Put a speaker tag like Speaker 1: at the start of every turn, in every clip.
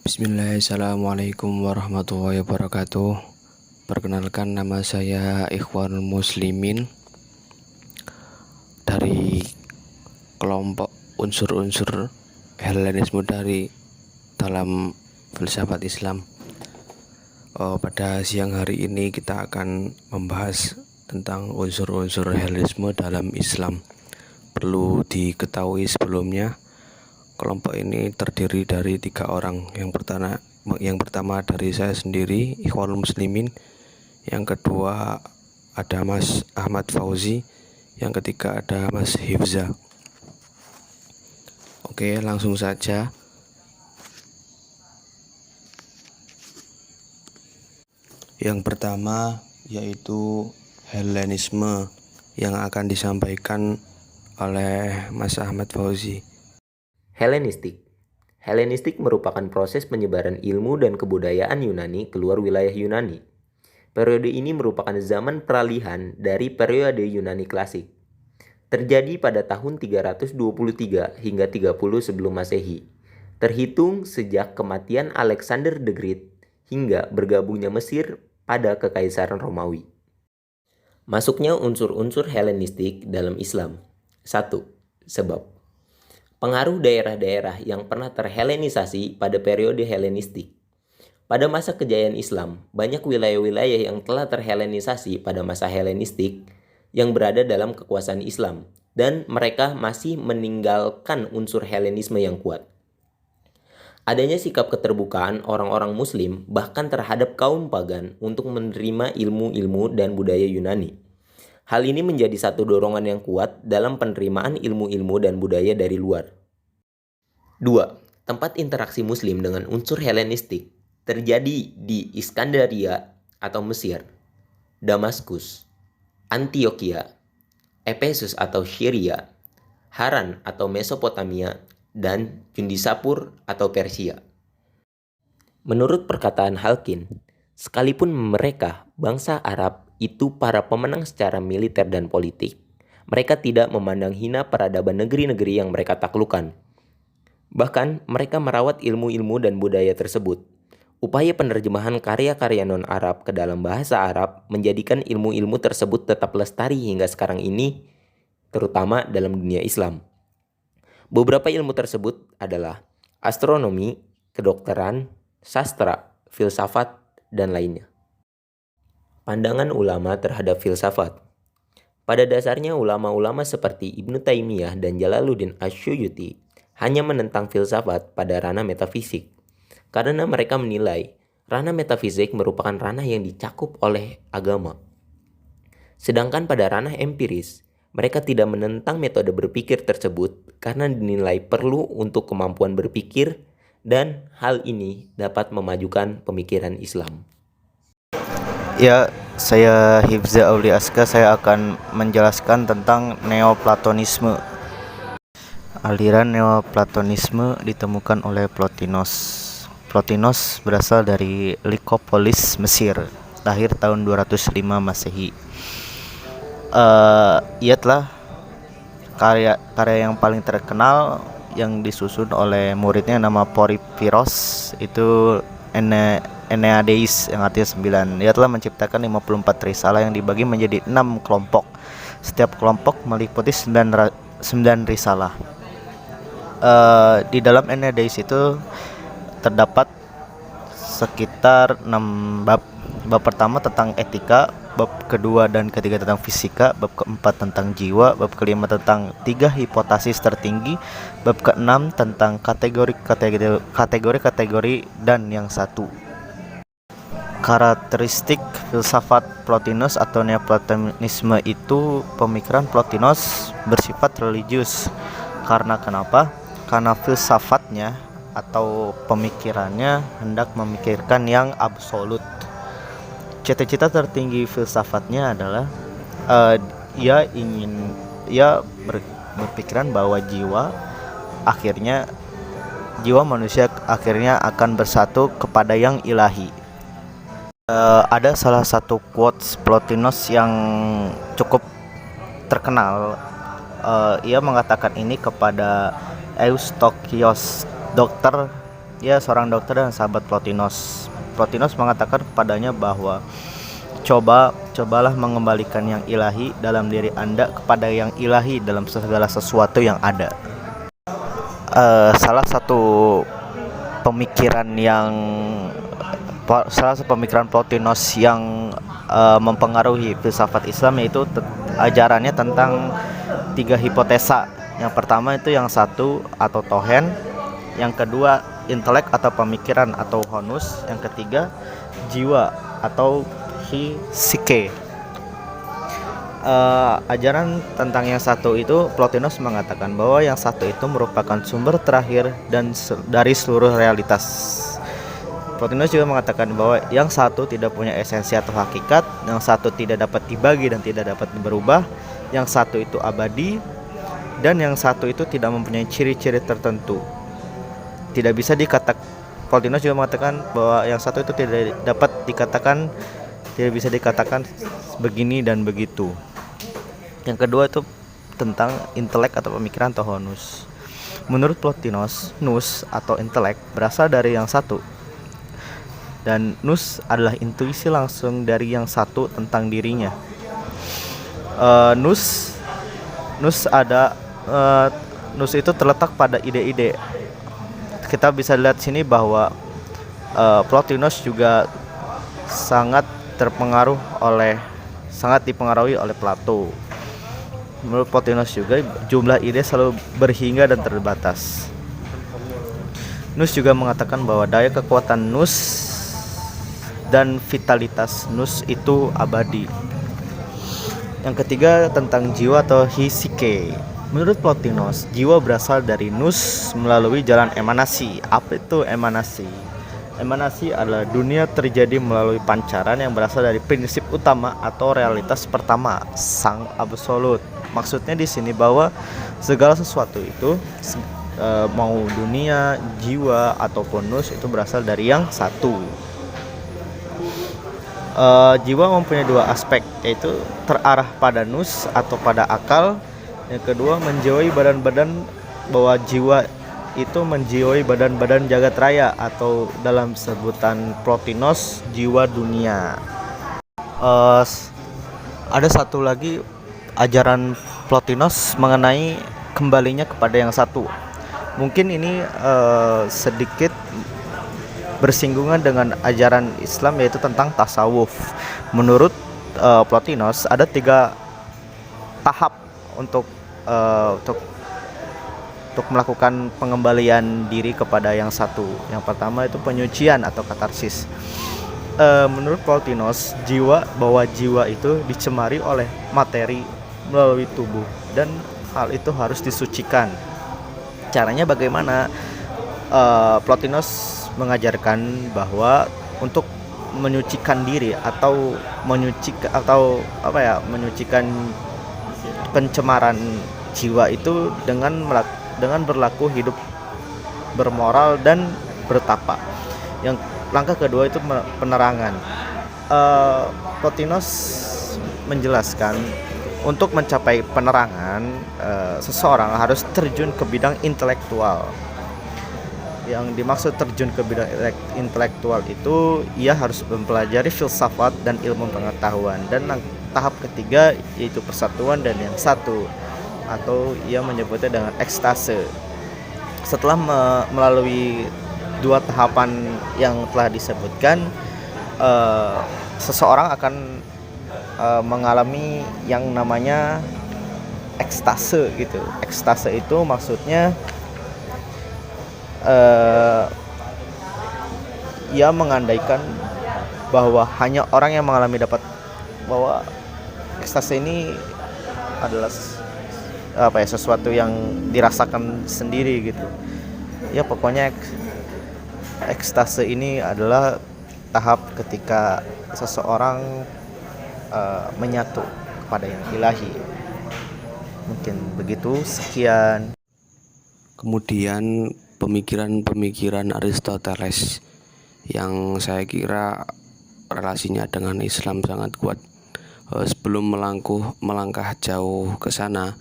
Speaker 1: Bismillah, Assalamualaikum warahmatullahi wabarakatuh. Perkenalkan, nama saya Ikhwanul Muslimin dari kelompok unsur-unsur Helenisme dari dalam filsafat Islam. Pada siang hari ini kita akan membahas tentang unsur-unsur Helenisme dalam Islam. Perlu diketahui sebelumnya, kelompok ini terdiri dari 3 orang. Yang pertama dari saya sendiri, Ikhwanul Muslimin. Yang kedua ada Mas Ahmad Fauzi. Yang ketiga ada Mas Hifza. Oke, langsung saja. Yang pertama yaitu Helenisme yang akan disampaikan oleh Mas Ahmad Fauzi.
Speaker 2: Helenistik. Helenistik merupakan proses penyebaran ilmu dan kebudayaan Yunani keluar wilayah Yunani. Periode ini merupakan zaman peralihan dari periode Yunani klasik. Terjadi pada tahun 323 hingga 30 sebelum Masehi. Terhitung sejak kematian Alexander the Great hingga bergabungnya Mesir pada Kekaisaran Romawi. Masuknya unsur-unsur Helenistik dalam Islam. 1. Sebab pengaruh daerah-daerah yang pernah terhelenisasi pada periode Helenistik. Pada masa kejayaan Islam, banyak wilayah-wilayah yang telah terhelenisasi pada masa Helenistik yang berada dalam kekuasaan Islam, dan mereka masih meninggalkan unsur Helenisme yang kuat. Adanya sikap keterbukaan orang-orang Muslim bahkan terhadap kaum pagan untuk menerima ilmu-ilmu dan budaya Yunani. Hal ini menjadi satu dorongan yang kuat dalam penerimaan ilmu-ilmu dan budaya dari luar. 2. Tempat interaksi Muslim dengan unsur Helenistik terjadi di Iskandaria atau Mesir, Damaskus, Antioquia, Efesus atau Syria, Haran atau Mesopotamia, dan Jundisapur atau Persia. Menurut perkataan Halkin, sekalipun mereka, bangsa Arab, itu para pemenang secara militer dan politik, mereka tidak memandang hina peradaban negeri-negeri yang mereka taklukkan. Bahkan mereka merawat ilmu-ilmu dan budaya tersebut. Upaya penerjemahan karya-karya non-Arab ke dalam bahasa Arab menjadikan ilmu-ilmu tersebut tetap lestari hingga sekarang ini, terutama dalam dunia Islam. Beberapa ilmu tersebut adalah astronomi, kedokteran, sastra, filsafat, dan lainnya. Pandangan ulama terhadap filsafat. Pada dasarnya ulama-ulama seperti Ibnu Taimiyah dan Jalaluddin Asyuyuti hanya menentang filsafat pada ranah metafisik, karena mereka menilai ranah metafisik merupakan ranah yang dicakup oleh agama. Sedangkan pada ranah empiris, mereka tidak menentang metode berpikir tersebut karena dinilai perlu untuk kemampuan berpikir, dan hal ini dapat memajukan pemikiran Islam.
Speaker 3: Ya, saya Hifza Auli Aska. Saya akan menjelaskan tentang Neoplatonisme. Aliran Neoplatonisme ditemukan oleh Plotinos. Plotinos berasal dari Likopolis, Mesir, lahir tahun 205 Masehi. Ia telah karya yang paling terkenal yang disusun oleh muridnya nama Porphyros itu Enneadeis, yang artinya 9. Dia telah menciptakan 54 risalah yang dibagi menjadi 6 kelompok. Setiap kelompok meliputi 9 risalah. Di dalam Enneadeis itu terdapat sekitar 6 bab. Bab pertama tentang etika, bab kedua dan ketiga tentang fisika, bab keempat tentang jiwa, bab kelima tentang 3 hipotesis tertinggi, bab keenam tentang kategori dan yang satu. Karakteristik filsafat Plotinus atau Neoplatonisme itu, pemikiran Plotinus bersifat religius. Karena kenapa? Karena filsafatnya atau pemikirannya hendak memikirkan yang absolut. Cita-cita tertinggi filsafatnya adalah ia berpikiran bahwa jiwa manusia akhirnya akan bersatu kepada yang ilahi. Ada salah satu quotes Plotinus yang cukup terkenal. Ia mengatakan ini kepada Eustochios, dokter ya seorang dokter dan sahabat Plotinos. Plotinos mengatakan kepadanya bahwa cobalah mengembalikan yang ilahi dalam diri Anda kepada yang ilahi dalam segala sesuatu yang ada. Salah satu pemikiran Plotinos yang mempengaruhi filsafat Islam yaitu ajarannya tentang 3 hipotesa. Yang pertama itu yang satu atau tohen, yang kedua intelek atau pemikiran atau honus, yang ketiga jiwa atau psyche. Ajaran tentang yang satu itu Plotinus mengatakan bahwa yang satu itu merupakan sumber terakhir dan dari seluruh realitas. Plotinus juga mengatakan bahwa yang satu tidak punya esensi atau hakikat, yang satu tidak dapat dibagi dan tidak dapat berubah, yang satu itu abadi, dan yang satu itu tidak mempunyai ciri-ciri tertentu. Tidak bisa dikatakan, Plotinus juga mengatakan bahwa yang satu itu tidak bisa dikatakan begini dan begitu. Yang kedua itu tentang intelek atau pemikiran atau honus. Menurut Plotinus, nous atau intelek berasal dari yang satu, dan nous adalah intuisi langsung dari yang satu tentang dirinya. Nous itu terletak pada ide-ide. Kita bisa lihat sini bahwa Plotinus juga sangat dipengaruhi oleh Plato. Menurut Plotinus juga jumlah ide selalu berhingga dan terbatas. Nous juga mengatakan bahwa daya kekuatan nous dan vitalitas nous itu abadi. Yang ketiga tentang jiwa atau psyche. Menurut Plotinus, jiwa berasal dari nous melalui jalan emanasi. Apa itu emanasi? Emanasi adalah dunia terjadi melalui pancaran yang berasal dari prinsip utama atau realitas pertama, sang absolut. Maksudnya di sini bahwa segala sesuatu itu mau dunia, jiwa ataupun nous itu berasal dari yang satu. Jiwa mempunyai 2 aspek, yaitu terarah pada nous atau pada akal. Yang kedua menjiwai badan-badan, bahwa jiwa itu menjiwai badan-badan jagat raya atau dalam sebutan Plotinus jiwa dunia. Ada satu lagi ajaran Plotinus mengenai kembalinya kepada yang satu. Mungkin ini sedikit bersinggungan dengan ajaran Islam, yaitu tentang tasawuf. Menurut Plotinus ada 3 tahap untuk melakukan pengembalian diri kepada yang satu. Yang pertama itu penyucian atau katarsis. Menurut Plotinus, bahwa jiwa itu dicemari oleh materi melalui tubuh, dan hal itu harus disucikan. Caranya bagaimana? Plotinus mengajarkan bahwa untuk menyucikan diri atau menyucikan pencemaran jiwa itu dengan berlaku hidup bermoral dan bertapa. Yang langkah kedua itu penerangan. Plotinus menjelaskan untuk mencapai penerangan, seseorang harus terjun ke bidang intelektual. Yang dimaksud terjun ke bidang intelektual itu ia harus mempelajari filsafat dan ilmu pengetahuan. Dan tahap ketiga yaitu persatuan dan yang satu, atau ia menyebutnya dengan ekstase. Setelah melalui 2 tahapan yang telah disebutkan, seseorang akan mengalami yang namanya ekstase gitu. Ekstase itu maksudnya ia mengandaikan bahwa hanya orang yang mengalami bahwa ekstase ini adalah sesuatu yang dirasakan sendiri gitu. Ya pokoknya ekstase ini adalah tahap ketika seseorang menyatu kepada yang ilahi. Mungkin begitu, sekian.
Speaker 1: Kemudian pemikiran-pemikiran Aristoteles yang saya kira relasinya dengan Islam sangat kuat. Sebelum melangkah jauh ke sana,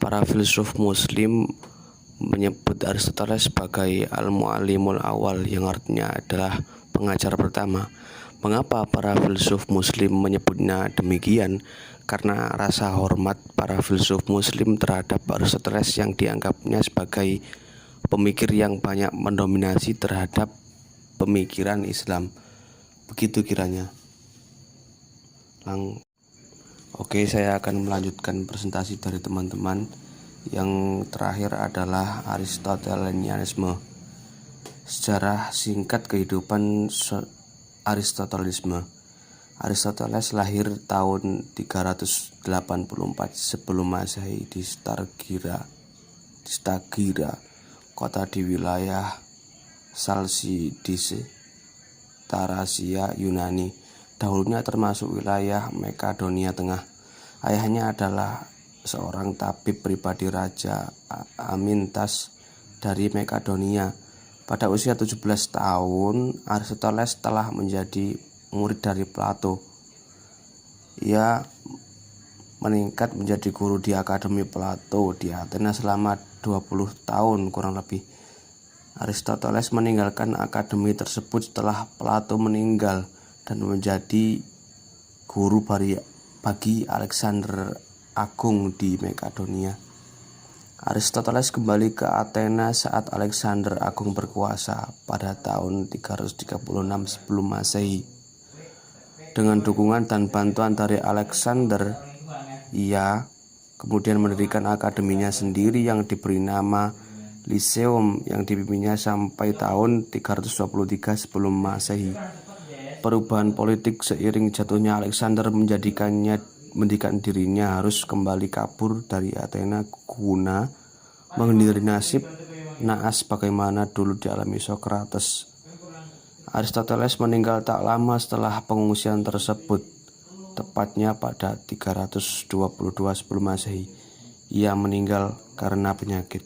Speaker 1: para filsuf Muslim menyebut Aristoteles sebagai al-mu'allimul awal, yang artinya adalah pengajar pertama. Mengapa para filsuf muslim menyebutnya demikian? Karena rasa hormat para filsuf muslim terhadap Aristoteles yang dianggapnya sebagai pemikir yang banyak mendominasi terhadap pemikiran Islam. Begitu kiranya. Oke, saya akan melanjutkan presentasi dari teman-teman. Yang terakhir adalah Aristotelianisme. Sejarah singkat kehidupan Aristotelisme. Aristoteles lahir tahun 384 sebelum Masehi di Stagira, kota di wilayah Salsidice, Tarasia, Yunani. Dahulunya termasuk wilayah Makedonia Tengah. Ayahnya adalah seorang tabib pribadi Raja Amintas dari Makedonia. Pada usia 17 tahun, Aristoteles telah menjadi murid dari Plato. Ia meningkat menjadi guru di Akademi Plato di Athena selama 20 tahun kurang lebih. Aristoteles meninggalkan akademi tersebut setelah Plato meninggal dan menjadi guru bagi Alexander Agung di Makedonia. Aristoteles kembali ke Athena saat Alexander Agung berkuasa pada tahun 336 sebelum Masehi. Dengan dukungan dan bantuan dari Alexander, ia kemudian mendirikan akademinya sendiri yang diberi nama Lyceum yang dipimpinnya sampai tahun 323 sebelum Masehi. Perubahan politik seiring jatuhnya Alexander menjadikan dirinya harus kembali kabur dari Athena guna menghindari nasib naas bagaimana dulu dialami Socrates. Aristoteles meninggal tak lama setelah pengungsian tersebut, tepatnya pada 322 sebelum Masehi. Ia meninggal karena penyakit.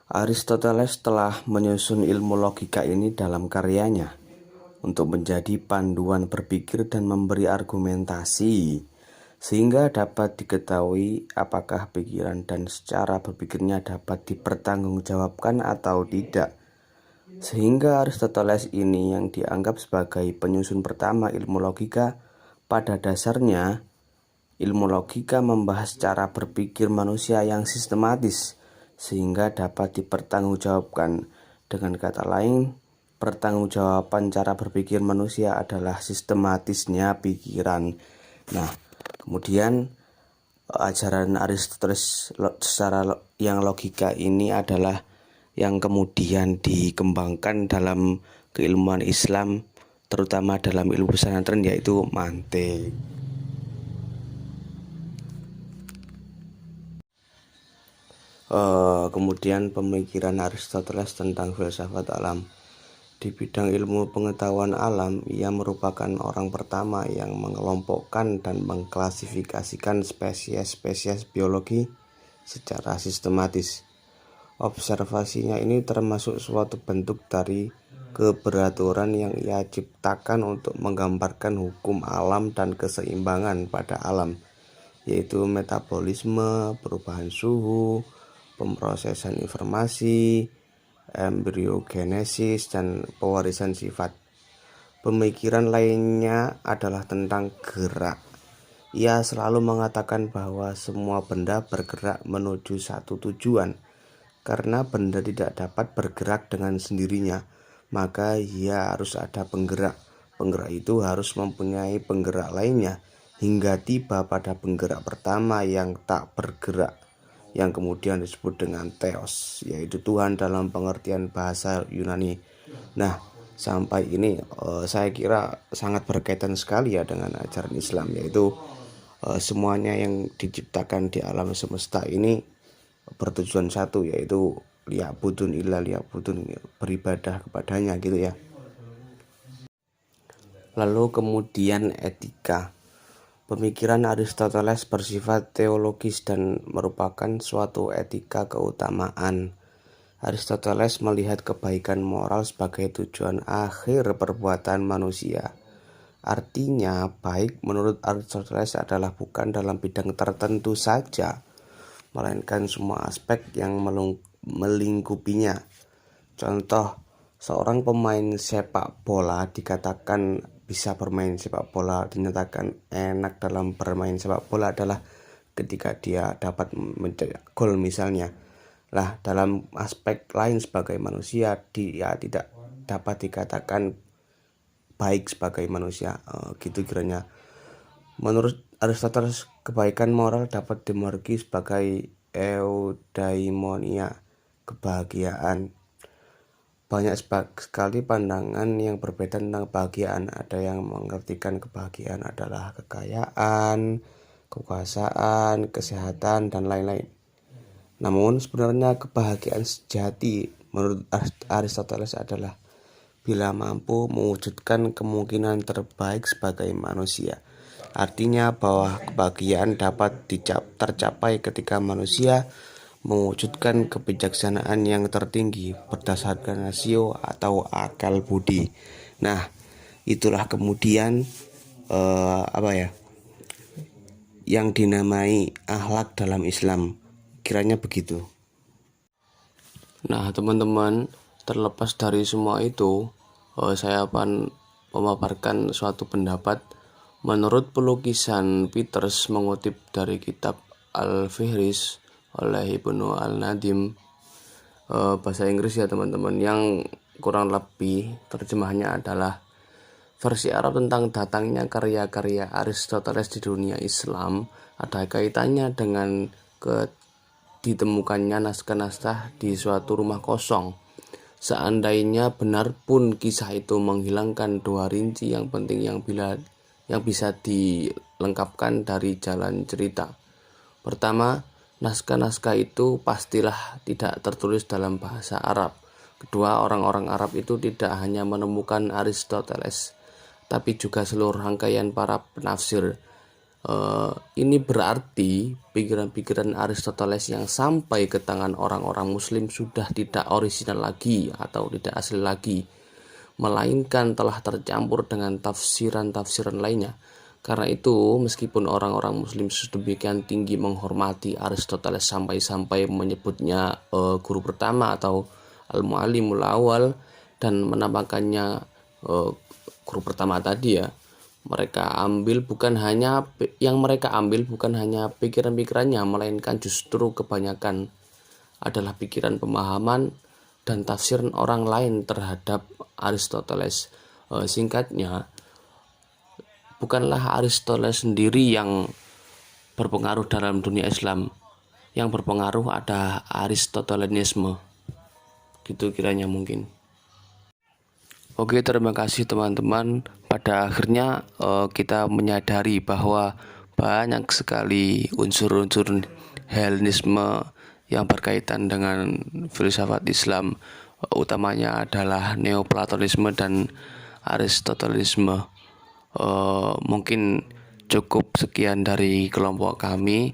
Speaker 1: Aristoteles telah menyusun ilmu logika ini dalam karyanya untuk menjadi panduan berpikir dan memberi argumentasi, sehingga dapat diketahui apakah pikiran dan cara berpikirnya dapat dipertanggungjawabkan atau tidak. Sehingga Aristoteles ini yang dianggap sebagai penyusun pertama ilmu logika. Pada dasarnya, ilmu logika membahas cara berpikir manusia yang sistematis, sehingga dapat dipertanggungjawabkan. Dengan kata lain, pertanggungjawaban cara berpikir manusia adalah sistematisnya pikiran. Nah, kemudian ajaran Aristoteles secara yang logika ini adalah yang kemudian dikembangkan dalam keilmuan Islam, terutama dalam ilmu pesantren, yaitu mantik. Kemudian pemikiran Aristoteles tentang filsafat alam. Di bidang ilmu pengetahuan alam, ia merupakan orang pertama yang mengelompokkan dan mengklasifikasikan spesies-spesies biologi secara sistematis. Observasinya ini termasuk suatu bentuk dari keberaturan yang ia ciptakan untuk menggambarkan hukum alam dan keseimbangan pada alam, yaitu metabolisme, perubahan suhu, pemrosesan informasi, embriogenesis, dan pewarisan sifat. Pemikiran lainnya adalah tentang gerak. Ia selalu mengatakan bahwa semua benda bergerak menuju satu tujuan. Karena benda tidak dapat bergerak dengan sendirinya, maka ia harus ada penggerak. Penggerak itu harus mempunyai penggerak lainnya hingga tiba pada penggerak pertama yang tak bergerak, yang kemudian disebut dengan Theos, yaitu Tuhan dalam pengertian bahasa Yunani. Nah, sampai ini saya kira sangat berkaitan sekali ya dengan ajaran Islam, yaitu semuanya yang diciptakan di alam semesta ini bertujuan satu, yaitu liya'budun illa liya'budun, beribadah kepadanya gitu ya. Lalu kemudian etika. Pemikiran Aristoteles bersifat teologis dan merupakan suatu etika keutamaan. Aristoteles melihat kebaikan moral sebagai tujuan akhir perbuatan manusia. Artinya, baik menurut Aristoteles adalah bukan dalam bidang tertentu saja, melainkan semua aspek yang melingkupinya. Contoh, seorang pemain sepak bola dikatakan bisa bermain sepak bola, dinyatakan enak dalam bermain sepak bola adalah ketika dia dapat mencetak gol misalnya. Lah, dalam aspek lain sebagai manusia dia tidak dapat dikatakan baik sebagai manusia. Gitu kiranya. Menurut Aristoteles, kebaikan moral dapat dimargi sebagai eudaimonia, kebahagiaan. Banyak sekali pandangan yang berbeda tentang kebahagiaan. Ada yang mengartikan kebahagiaan adalah kekayaan, kekuasaan, kesehatan, dan lain-lain. Namun sebenarnya kebahagiaan sejati menurut Aristoteles adalah bila mampu mewujudkan kemungkinan terbaik sebagai manusia. Artinya bahwa kebahagiaan dapat tercapai ketika manusia mewujudkan kebijaksanaan yang tertinggi berdasarkan rasio atau akal budi. Nah, itulah kemudian yang dinamai akhlak dalam Islam. Kiranya begitu. Nah, teman-teman, terlepas dari semua itu, saya akan memaparkan suatu pendapat. Menurut pelukisan Peters mengutip dari kitab Al-Fihris oleh Ibnu Al-Nadim, bahasa Inggris ya teman-teman, yang kurang lebih terjemahannya adalah versi Arab tentang datangnya karya-karya Aristoteles di dunia Islam ada kaitannya dengan ditemukannya naskah-naskah di suatu rumah kosong. Seandainya benar pun kisah itu menghilangkan dua rinci yang penting yang bisa dilengkapkan dari jalan cerita. Pertama, naskah-naskah itu pastilah tidak tertulis dalam bahasa Arab. Kedua, orang-orang Arab itu tidak hanya menemukan Aristoteles, tapi juga seluruh rangkaian para penafsir. Ini berarti pikiran-pikiran Aristoteles yang sampai ke tangan orang-orang Muslim sudah tidak orisinal lagi atau tidak asli lagi, melainkan telah tercampur dengan tafsiran-tafsiran lainnya. Karena itu, meskipun orang-orang Muslim sedemikian tinggi menghormati Aristoteles sampai-sampai menyebutnya guru pertama atau al-mu'allimul awal dan menamakannya guru pertama tadi ya, mereka ambil bukan hanya pikiran-pikirannya, melainkan justru kebanyakan adalah pikiran, pemahaman, dan tafsiran orang lain terhadap Aristoteles. Singkatnya, bukanlah Aristoteles sendiri yang berpengaruh dalam dunia Islam. Yang berpengaruh ada Aristotelianisme. Gitu kiranya mungkin. Oke, terima kasih teman-teman. Pada akhirnya kita menyadari bahwa banyak sekali unsur-unsur Helenisme yang berkaitan dengan filsafat Islam, utamanya adalah Neoplatonisme dan Aristotelisme. Mungkin cukup sekian dari kelompok kami.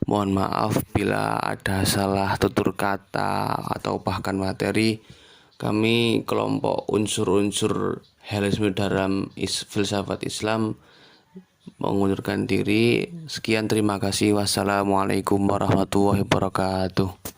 Speaker 1: Mohon maaf bila ada salah tutur kata atau bahkan materi. Kami kelompok unsur-unsur Helenisme dalam filsafat Islam mengundurkan diri. Sekian, terima kasih. Wassalamualaikum warahmatullahi wabarakatuh.